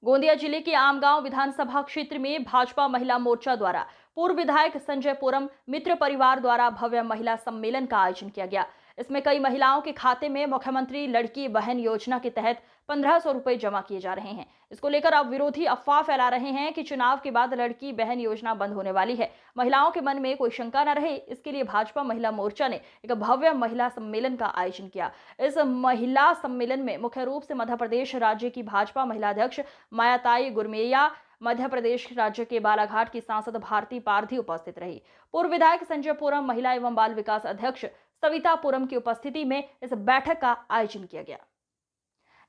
गोंदिया जिले के आमगांव विधानसभा क्षेत्र में भाजपा महिला मोर्चा द्वारा पूर्व विधायक संजय पुरम मित्र परिवार द्वारा भव्य महिला सम्मेलन का आयोजन किया गया। इसमें कई महिलाओं के खाते में मुख्यमंत्री लड़की बहन योजना के तहत 1500 रुपए जमा किए जा रहे हैं। इसको लेकर अब विरोधी अफवाह फैला रहे हैं कि चुनाव के बाद लड़की बहन योजना बंद होने वाली है। महिलाओं के मन में कोई शंका न रहे, इसके लिए भाजपा महिला मोर्चा ने एक भव्य महिला सम्मेलन का आयोजन किया। इस महिला सम्मेलन में मुख्य रूप से मध्य प्रदेश राज्य की भाजपा महिला अध्यक्ष मायाताई गुरमेया, मध्य प्रदेश राज्य के बालाघाट की सांसद भारती पारधी उपस्थित रही। पूर्व विधायक संजय पुरम, महिला एवं बाल विकास अध्यक्ष सविता पुरम की उपस्थिति में इस बैठक का आयोजन किया गया।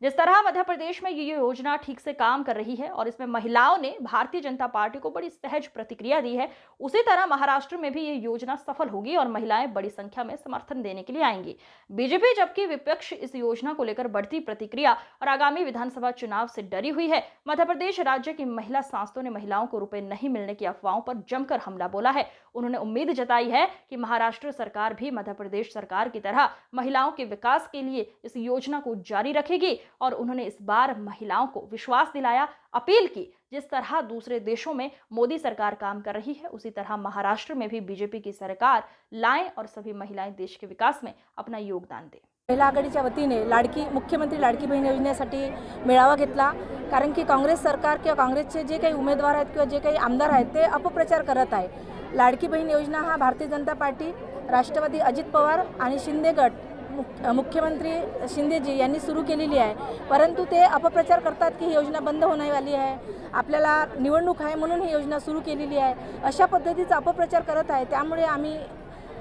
जिस तरह मध्य प्रदेश में ये योजना ठीक से काम कर रही है और इसमें महिलाओं ने भारतीय जनता पार्टी को बड़ी सहज प्रतिक्रिया दी है, उसी तरह महाराष्ट्र में भी ये योजना सफल होगी और महिलाएं बड़ी संख्या में समर्थन देने के लिए आएंगी। बीजेपी जबकि विपक्ष इस योजना को लेकर बढ़ती प्रतिक्रिया और आगामी विधानसभा चुनाव से डरी हुई है। मध्य प्रदेश राज्य की महिला सांसदों ने महिलाओं को रुपए नहीं मिलने की अफवाहों पर जमकर हमला बोला है। उन्होंने उम्मीद जताई है कि महाराष्ट्र सरकार भी मध्य प्रदेश सरकार की तरह महिलाओं के विकास के लिए इस योजना को जारी रखेगी और उन्होंने इस बार महिलाओं को विश्वास दिलाया, अपील की जिस तरह दूसरे देशों में मोदी सरकार काम कर रही है उसी तरह महाराष्ट्र में भी बीजेपी की सरकार लाएं और सभी महिलाएं देश के विकास में अपना योगदान दें। महिला आघाडीच्या वतीने मुख्यमंत्री लाडकी बहीण योजनेसाठी मेळावा घेतला, कारण की काँग्रेस सरकार किंवा काँग्रेसचे जे काही उमेदवार आहेत किंवा जे काही आमदार आहेत ते अपप्रचार करत आहे। लाडकी बहीण योजना हा भारतीय जनता पार्टी, राष्ट्रवादी अजित पवार आणि शिंदे गट, मुख्यमंत्री शिंदेजी यांनी सुरू केलेली आहे, परंतु ते अपप्रचार करतात की ही योजना बंद होणे वाली आहे, आपल्याला निवडणूक आहे म्हणून ही योजना सुरू केलेली आहे, अशा पद्धतीचा अपप्रचार करत आहे। त्यामुळे आम्ही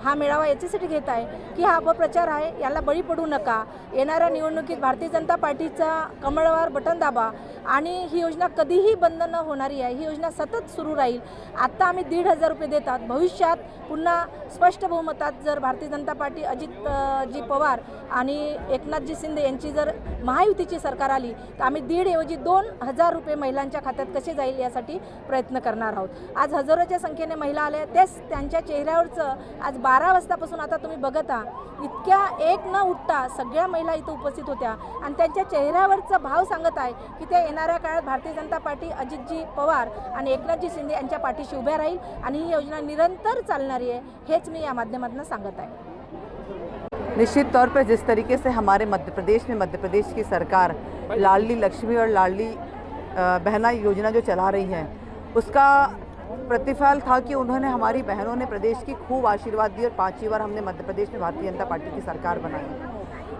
हा मेळावा याच्यासाठी घेत आहे की हा अपप्रचार आहे, याला बळी पडू नका। येणाऱ्या निवडणुकीत भारतीय जनता पार्टीचा कमळावर बटन दाबा आणि ही योजना कधीही बंद न होणारी आहे। ही योजना सतत सुरू राहील। आता आम्ही 1500 रुपये देतात, भविष्यात पुन्हा स्पष्ट बहुमतात जर भारतीय जनता पार्टी अजित पवार आणि एकनाथजी शिंदे यांची जर महायुतीची सरकार आली तर आम्ही 1.5 ऐवजी 2000 रुपये महिलांच्या खात्यात कसे जाईल यासाठी प्रयत्न करणार आहोत। आज हजारोच्या संख्येने महिला आल्या, तेच त्यांच्या चेहऱ्यावरचं आज 12 वाजतापासून आता तुम्ही बघता इतक्या एक न उठता सगळ्या महिला इथं उपस्थित होत्या आणि त्यांच्या चेहऱ्यावरचा भाव सांगत आहे की ते येणाऱ्या काळात भारतीय जनता पार्टी अजितजी पवार आणि एकनाथजी शिंदे यांच्या पाठीशी उभ्या राहील आणि ही योजना निरंतर चालणारी आहे, हेच मी या माध्यमातून सांगत आहे। निश्चित तौर पर जिस तरीके से हमारे मध्य प्रदेश की सरकार लाडली लक्ष्मी और लाडली बहना योजना जो चला रही है उसका प्रतिफल था कि उन्होंने, हमारी बहनों ने प्रदेश की खूब आशीर्वाद दी और 5वीं बार हमने मध्य प्रदेश में भारतीय जनता पार्टी की सरकार बनाई।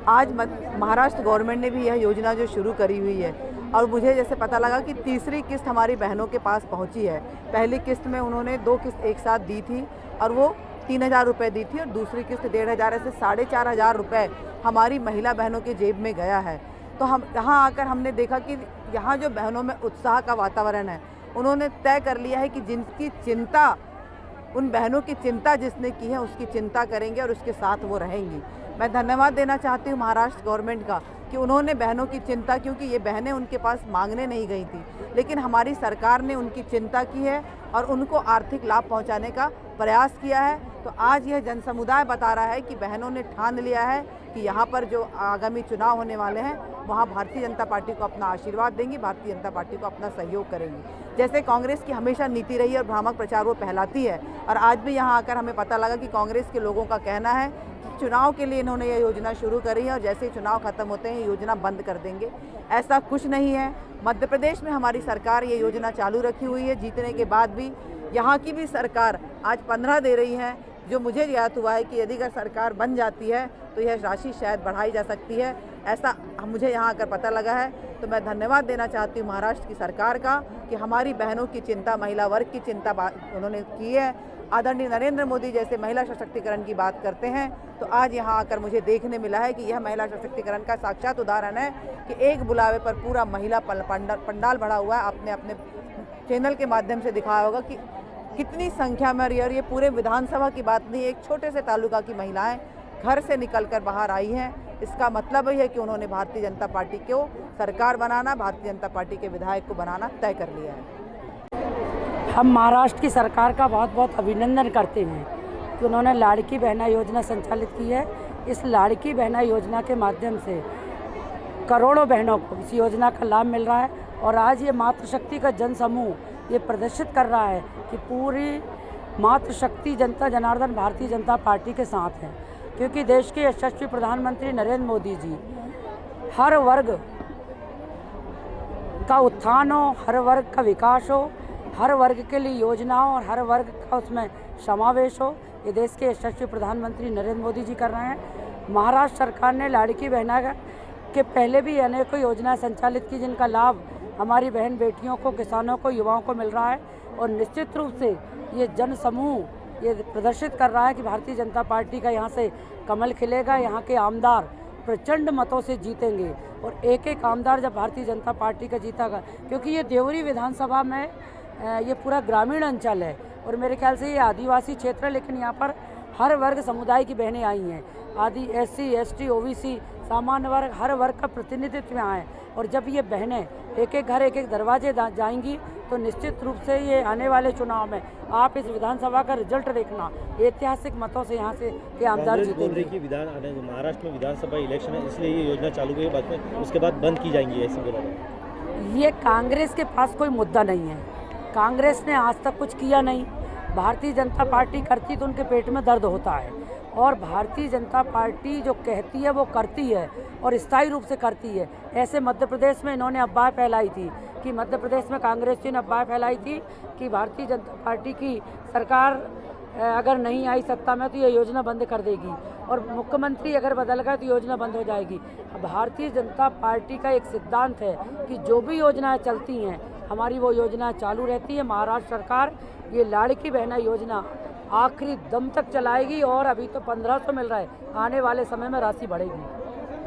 आज महाराष्ट्र गवर्नमेंट ने भी यह योजना जो शुरू करी हुई है और मुझे जैसे पता लगा कि तीसरी किस्त हमारी बहनों के पास पहुंची है। पहली किस्त में उन्होंने 2 किस्त एक साथ दी थी और वो 3000 रुपये दी थी और दूसरी किस्त 1500 से 4500 रुपये हमारी महिला बहनों के जेब में गया है। तो हम यहाँ आकर हमने देखा कि यहाँ जो बहनों में उत्साह का वातावरण है, उन्होंने तय कर लिया है कि जिनकी चिंता, उन बहनों की चिंता जिसने की है उसकी चिंता करेंगे और उसके साथ वो रहेंगी। मैं धन्यवाद देना चाहती हूँ महाराष्ट्र गवर्नमेंट का कि उन्होंने बहनों की चिंता, क्योंकि ये बहनें उनके पास मांगने नहीं गई थी, लेकिन हमारी सरकार ने उनकी चिंता की है और उनको आर्थिक लाभ पहुँचाने का प्रयास किया है। तो आज यह जन समुदाय बता रहा है कि बहनों ने ठान लिया है कि यहाँ पर जो आगामी चुनाव होने वाले हैं वहाँ भारतीय जनता पार्टी को अपना आशीर्वाद देंगी, भारतीय जनता पार्टी को अपना सहयोग करेंगी। जैसे कांग्रेस की हमेशा नीति रही है और भ्रामक प्रचार वो फैलाती है, और आज भी यहाँ आकर हमें पता लगा कि कांग्रेस के लोगों का कहना है कि चुनाव के लिए इन्होंने ये योजना शुरू करी है और जैसे ही चुनाव खत्म होते हैं ये योजना बंद कर देंगे। ऐसा कुछ नहीं है। मध्य प्रदेश में हमारी सरकार ये योजना चालू रखी हुई है। जीतने के बाद भी यहाँ की भी सरकार आज 15 दे रही है। जो मुझे ज्ञात हुआ है कि यदि अगर सरकार बन जाती है तो यह राशि शायद बढ़ाई जा सकती है, ऐसा मुझे यहाँ आकर पता लगा है। तो मैं धन्यवाद देना चाहती हूँ महाराष्ट्र की सरकार का कि हमारी बहनों की चिंता, महिला वर्ग की चिंता उन्होंने की है। आदरणीय नरेंद्र मोदी जैसे महिला सशक्तिकरण की बात करते हैं, तो आज यहाँ आकर मुझे देखने मिला है कि यह महिला सशक्तिकरण का साक्षात उदाहरण है कि एक बुलावे पर पूरा महिला पंडाल भरा हुआ है। आपने अपने चैनल के माध्यम से दिखाया होगा कि कितनी संख्या में, और ये पूरे विधानसभा की बात नहीं, एक छोटे से तालुका की महिलाएं घर से निकलकर बाहर आई हैं। इसका मतलब यह है कि उन्होंने भारतीय जनता पार्टी को सरकार बनाना, भारतीय जनता पार्टी के विधायक को बनाना तय कर लिया है। हम महाराष्ट्र की सरकार का बहुत बहुत अभिनंदन करते हैं कि उन्होंने लाड़की बहना योजना संचालित की है। इस लाड़की बहना योजना के माध्यम से करोड़ों बहनों को इस योजना का लाभ मिल रहा है और आज ये मातृशक्ति का जनसमूह ये प्रदर्शित कर रहा है कि पूरी मातृशक्ति जनता जनार्दन भारतीय जनता पार्टी के साथ है, क्योंकि देश के यशस्वी प्रधानमंत्री नरेंद्र मोदी जी हर वर्ग का उत्थान हो, हर वर्ग का विकास हो, हर वर्ग के लिए योजनाओं और हर वर्ग का उसमें समावेश हो, ये देश के यशस्वी प्रधानमंत्री नरेंद्र मोदी जी कर रहे हैं। महाराष्ट्र सरकार ने लाड़की बहना के पहले भी अनेकों योजनाएं संचालित की, जिनका लाभ हमारी बहन बेटियों को, किसानों को, युवाओं को मिल रहा है। और निश्चित रूप से ये जन समूह ये प्रदर्शित कर रहा है कि भारतीय जनता पार्टी का यहाँ से कमल खिलेगा, यहाँ के आमदार प्रचंड मतों से जीतेंगे। और एक एक आमदार जब भारतीय जनता पार्टी का जीतेगा, क्योंकि ये देवरी विधानसभा में ये पूरा ग्रामीण अंचल है और मेरे ख्याल से ये आदिवासी क्षेत्र है, लेकिन यहाँ पर हर वर्ग समुदाय की बहनें आई हैं। आदि SC, ST, OBC, सामान्य वर्ग, हर वर्ग का प्रतिनिधित्व यहाँ है। और जब ये बहनें एक एक घर, एक एक दरवाजे जाएंगी तो निश्चित रूप से ये आने वाले चुनाव में आप इस विधानसभा का रिजल्ट देखना, ऐतिहासिक मतों से यहाँ से के आमदार जीतेंगे। महाराष्ट्र में विधानसभा इलेक्शन है, इसलिए ये योजना चालू हुई, बाद में उसके बाद बंद की जाएंगी, ऐसे बोला। ये कांग्रेस के पास कोई मुद्दा नहीं है। कांग्रेस ने आज तक कुछ किया नहीं। भारतीय जनता पार्टी करती तो उनके पेट में दर्द होता है, और भारतीय जनता पार्टी जो कहती है वो करती है और स्थायी रूप से करती है। ऐसे मध्य प्रदेश में इन्होंने अफवाह फैलाई थी कि मध्य प्रदेश में कांग्रेस ने अफवाह फैलाई थी कि भारतीय जनता पार्टी की सरकार अगर नहीं आई सत्ता में तो ये योजना बंद कर देगी, और मुख्यमंत्री अगर बदल गया तो योजना बंद हो जाएगी। भारतीय जनता पार्टी का एक सिद्धांत है कि जो भी योजनाएं चलती हैं हमारी वो योजना चालू रहती है। महाराष्ट्र सरकार ये लाड़की बहना योजना आखिरी दम तक चलाएगी, और अभी तो 1500 मिल रहा है, आने वाले समय में राशि बढ़ेगी।